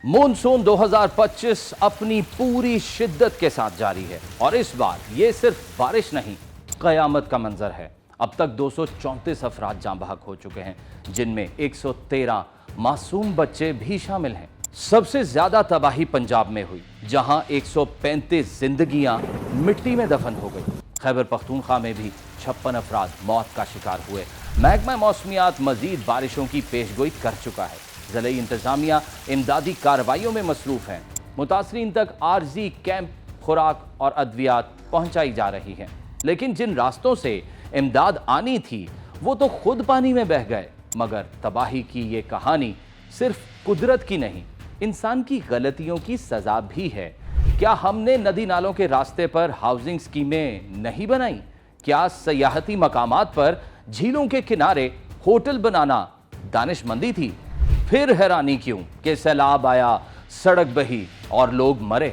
Monsoon 2025 अपनी पूरी शिद्दत के साथ जारी है और इस बार ये सिर्फ बारिश नहीं, कयामत का मंजर है। अब तक 234 अफराद जाँ बहक हो चुके हैं, जिनमें 113 मासूम बच्चे भी शामिल हैं। सबसे ज्यादा तबाही पंजाब में हुई, जहां 135 जिंदगियां मिट्टी में दफन हो गई। खैबर पख्तूनख्वा में भी 56 अफराद मौत का शिकार हुए। महकमा मौसमियात मजीद बारिशों की पेशगोई कर चुका है। ज़िले इंतजामिया इमदादी कार्रवाइयों में मसरूफ हैं। मुतासरीन तक आर्जी कैंप, खुराक और अद्वियात पहुंचाई जा रही हैं। लेकिन जिन रास्तों से इमदाद आनी थी वो तो खुद पानी में बह गए। मगर तबाही की ये कहानी सिर्फ कुदरत की नहीं, इंसान की गलतियों की सजा भी है। क्या हमने नदी नालों के रास्ते पर हाउसिंग स्कीमें नहीं बनाई? क्या सयाहती मकामात पर झीलों के किनारे होटल बनाना दानिशमंदी थी? फिर हैरानी क्यों कि सैलाब आया, सड़क बही और लोग मरे।